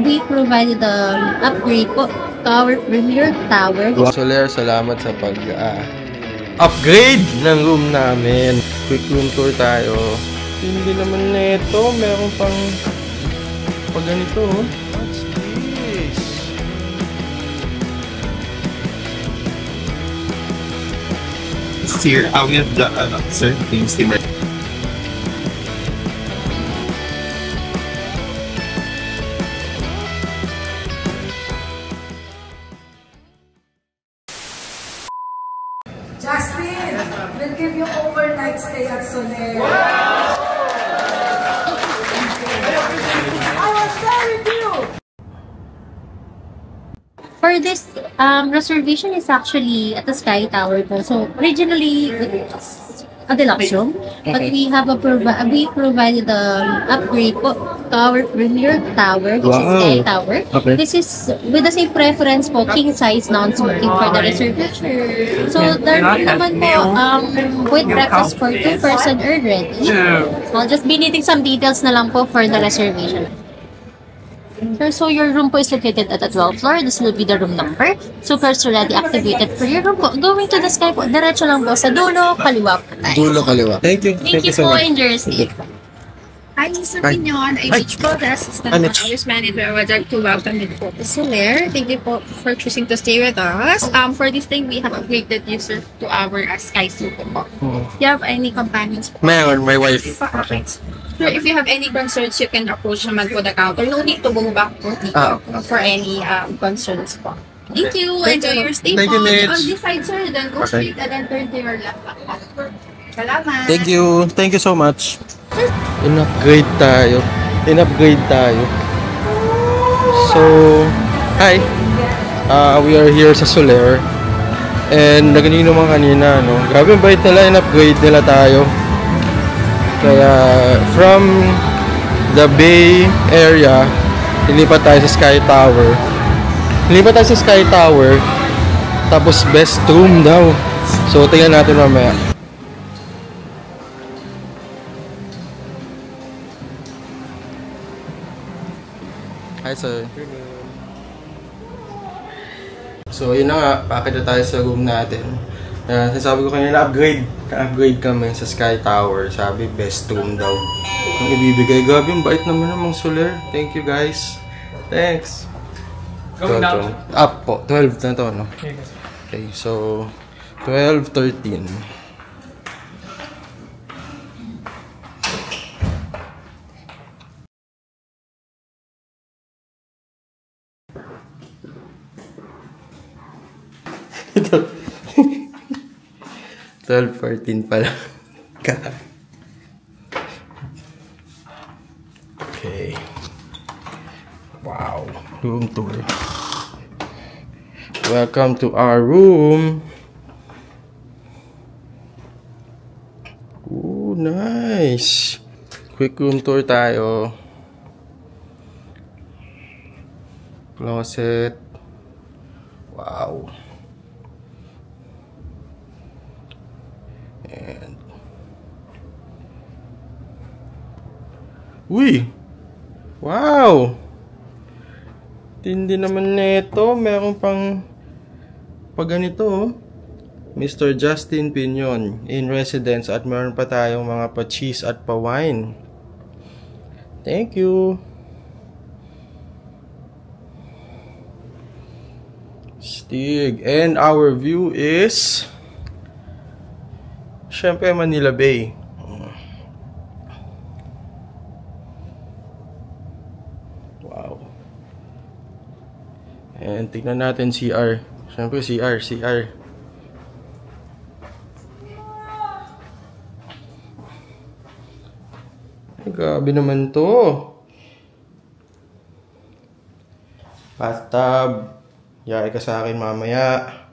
We provided the upgrade po to our premier tower. Soler, salamat sa upgrade ng room namin. Quick room tour tayo. Hindi naman neto, meron pang ganito. What's this? Here, we have the certain things in there. Justin, we'll give you overnight stay at Soler. I was there with you! For this reservation is actually at the Sky Tower po. So originally it's a deluxe room, but we have we provided the upgrade po to our premier tower, which is Sky Tower. This is with the same preference po, king size non-smoking for the reservation. So there naman po with breakfast for 2 person already. I'll just be needing some details na lang po for the reservation. Sir, so your room po is located at the 12th floor. This will be the room number. So first already activated for your room po. Going to the Sky po. Diretso lang po sa dulo, kaliwa po tayo. Dulo, kaliwa. Thank you. Thank you so much. Enjoy your stay. Hi, Mr. Pinion. I'm Mitch po, the assistant office manager. I would like to welcome you po to Soler. Thank you po for choosing to stay with us. For this thing, we have upgraded you, sir, to our Sky Suite po. You have any companions po? Meron, my wife. Okay. Sir, if you have any concerns, you can approach naman po the counter. No need to go back po dito for any concerns po. Thank you. Enjoy your stay po. On this side, sir, then go straight and then turn to your left. Salamat. Thank you. Thank you so much. In-upgrade tayo. So, hi. We are here sa Soler. And nagaling naman kanina, no? Grabe ang bait nila, in-upgrade nila tayo. Kaya, from the Bay area, nilipat tayo sa Sky Tower. Tapos, best room daw. So, tingnan natin mamaya. Hi, sir. So, yun na nga. Pakita tayo sa room natin. Sabi ko kanina, upgrade kami sa Sky Tower. Sabi, best room daw ang ibibigay. Gabi, yung bait naman namang Soler. Thank you, guys. Thanks. Going down? Up po. 12 na to, no? Okay, so 12, 13. Ito. 12, 14 pala. Okay. Wow. Room tour. Welcome to our room. Ooh, nice. Quick room tour tayo. Closet. Wow. And uy! Wow! Tindi naman nito. Meron pang ganito, oh. Mr. Justin Pinion in residence at meron pa tayong mga pa-cheese at pa-wine. Thank you. Stig. And our view is syempre Manila Bay. Wow. And tignan natin CR. Syempre CR. Ay, grabe naman to. Bathtub. Yaya ka sa akin mamaya.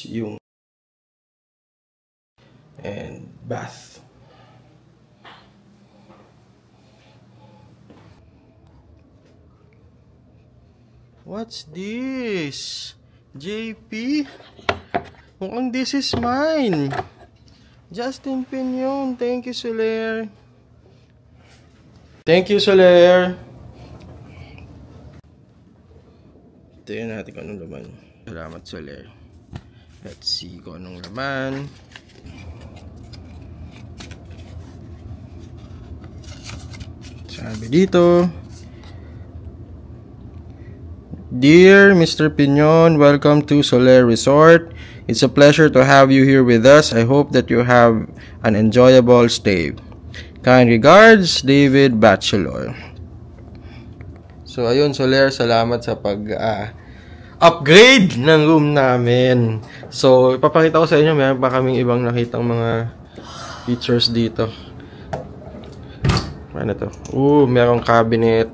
Yung and bath. What's this? JP? Mukhang this is mine. Justin Pinion. Thank you, Soler. Thank you, Soler. Tingnan natin kung anong laman. Salamat, Soler. Let's see kung anong laman. Sabi dito, Dear Mr. Piñon, welcome to Soler Resort. It's a pleasure to have you here with us. I hope that you have an enjoyable stay. Kind regards, David Bachelor. So ayun, Soler, salamat sa upgrade ng room namin. So ipapakita ko sa inyo, meron pa kaming ibang nakitang mga features dito. Ano to? Merong cabinet.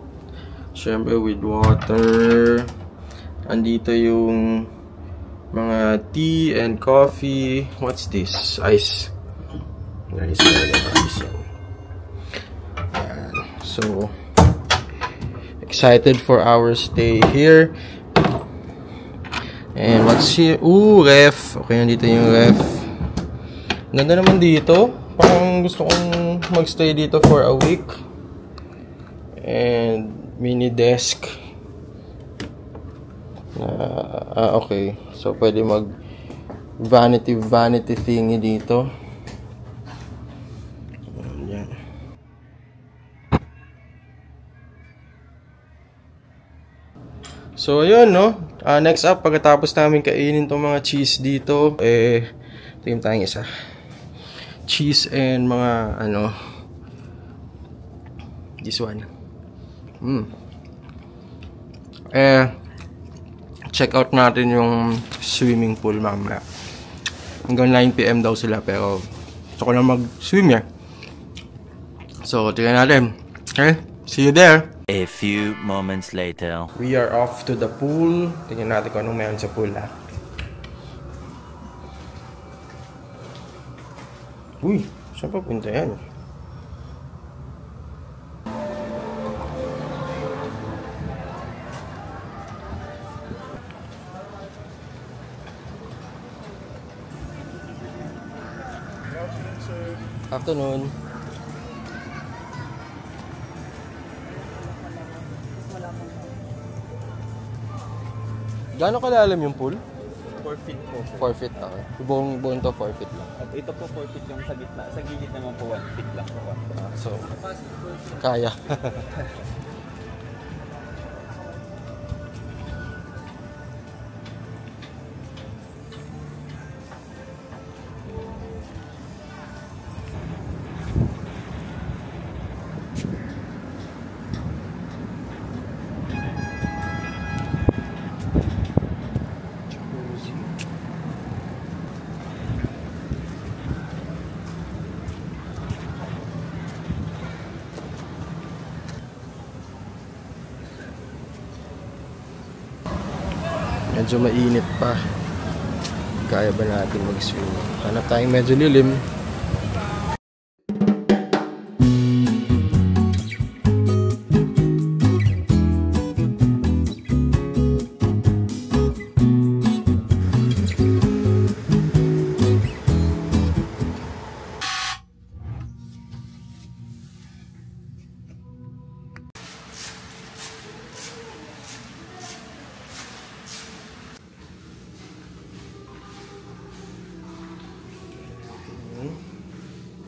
Siyempre with water. Andito yung mga tea and coffee. What's this? Ice. Nice. Ice. So excited for our stay here. And what's here? Ref. Okay, nandito yung ref. Ganda naman dito. Parang gusto kong magstay dito for a week. And mini desk. Okay. So, pwede mag vanity thingy dito. Yan. So, ayun, no? Next up, pagkatapos namin kainin itong mga cheese dito, tingin tayong isa. Cheese and mga, this one. Check out natin yung swimming pool mamaya. Hanggang 9 PM daw sila, pero gusto ko lang mag-swim eh. So, tingnan natin. Okay? See you there! A few moments later. We are off to the pool. Tingnan natin kung anong meron sa pool, ha? Uy, saan pa punta yan? Afternoon. Gaano kalalim yung pool? 4 feet po. 4 feet, okay. Buong to 4 feet lang. At ito po 4 feet yung sa gitna. Sa gilid naman po 1 feet lang po. So, kaya. Medyo mainit pa. Kaya ba natin mag-swim? Hanap tayong medyo lilim.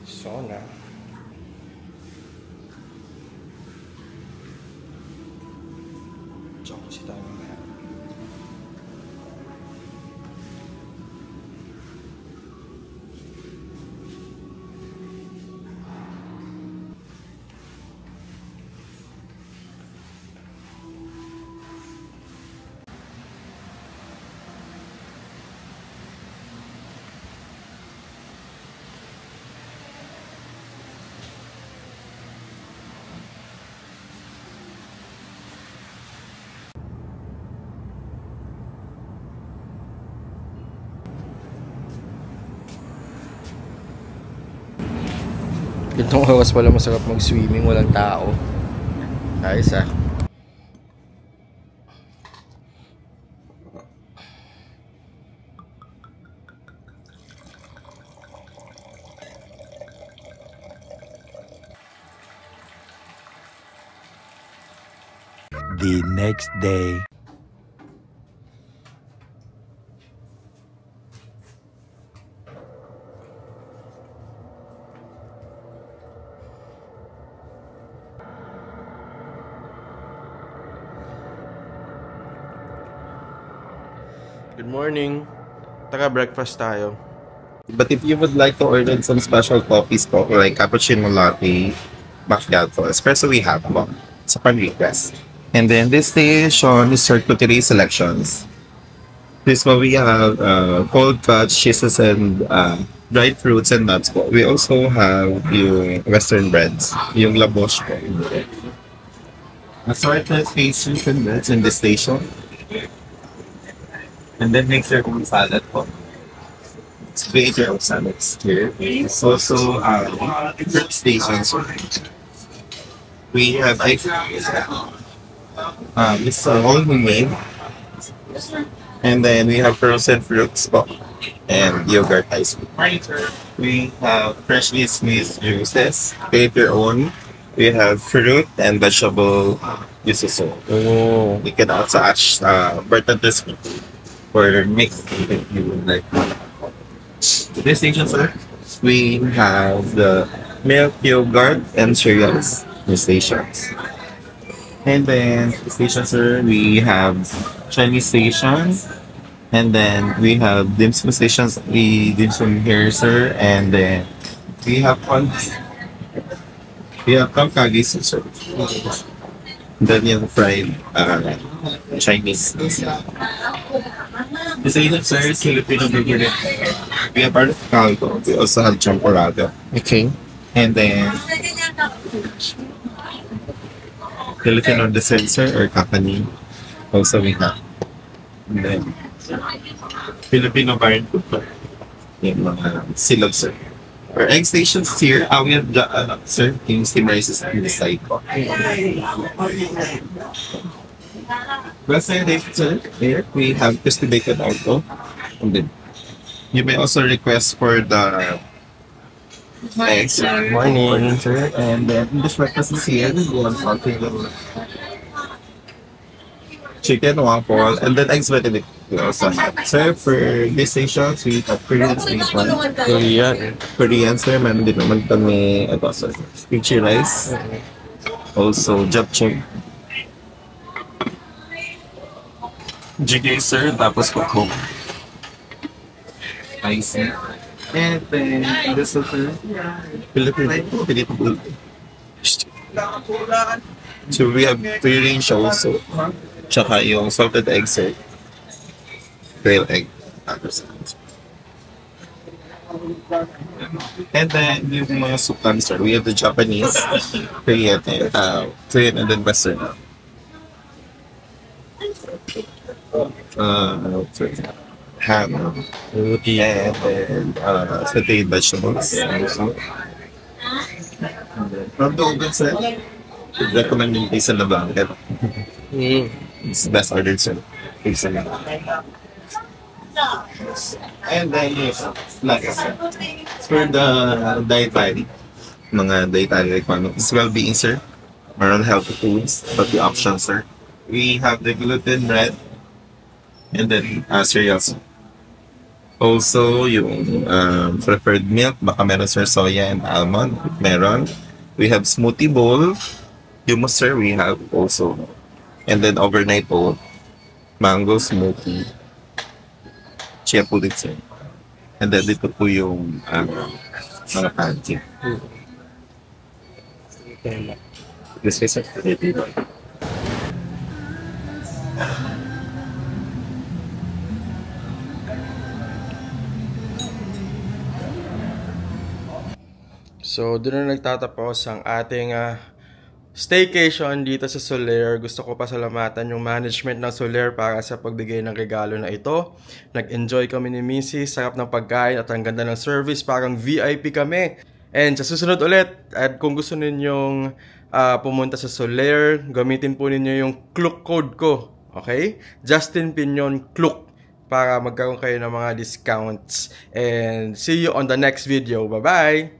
Sauna. Jacuzzi tayo mamaya. Itong oras pala masarap mag-swimming, walang tao. Ayos ah. The next day. Good morning. Breakfast tayo. But if you would like to order some special coffees po, like cappuccino latte, macchiato, espresso, we have po. It's upon request. And then this station is charcuterie selections. This one we have cold cuts, cheeses, and dried fruits and nuts po. We also have yung western breads, yung labosh po. Assorted pastries and breads in the station. And then make your own salad po. Create your own salads here. It's also fruit stations. We have ice it's all homemade. And then we have frozen fruits po, and yogurt ice cream. We have freshly squeezed juices. Create your own. We have fruit and vegetable juices. Oh. You can also add butter for mix if you would like. This station, sir, we have the milk, yogurt, and cereals. The stations. And then the station, sir, we have Chinese stations. And then we have dim sum stations. We dim sum here, sir. And then we have kamkagis, sir. Then you have fried Chinese. The station, sir, is Filipino burger. We have part of caldo. We also have champorado. Okay. And then Filipino dessert, sir, or kakani. Also we have. And then Filipino bar and food po. Yung mga silog, sir. Our egg stations here, we have the, sir, yung steam rices on the side po. Western station, sir, here we have crispy bacon also. And then you may also request for the eggs. Morning. Sir. And then in this breakfast is here, we have something chicken, waffle, and then eggs Benedict. We also have. Sir, for this stations, we have Korean station. Korean, sir. Meron din naman kami, sir, kimchi rice. Also, japchae. Jjigae, sir. Tapos coco. Spicy. And then, this is sir, Filipino. So we have free range also. Tsaka yung salted egg, sir. Grilled egg. And then yung mga sukan, sir, we have the Japanese, Korean, and then Western. Ham, roti, and then sauteed vegetables. From the oven, sir, I'd recommend yung pizza na blanket. It's the best ordered, sir. Pizza na. And then, yes, like I said, for the dietary, mga dietary requirements, well-being, sir, moral healthy foods, but the options, sir. We have the gluten bread, and then cereals. Also, yung preferred milk, baka meron, sir, soya and almond, meron. We have smoothie bowl, hummus, sir, we have also. And then overnight oat, mango smoothie, chia pudding, sir. And then dito po yung mga pancake. This is it. So, doon na nagtatapos ang ating staycation dito sa Solaire. Gusto ko pasalamatan yung management ng Solaire para sa pagbigay ng regalo na ito. Nag-enjoy kami ni Mrs. Sarap ng pagkain at ang ganda ng service. Parang VIP kami. And sa susunod ulit, at kung gusto ninyong pumunta sa Solaire, gamitin po ninyo yung Klook code ko. Okay? Justin Pinion Klook para magkaroon kayo ng mga discounts. And see you on the next video. Bye-bye!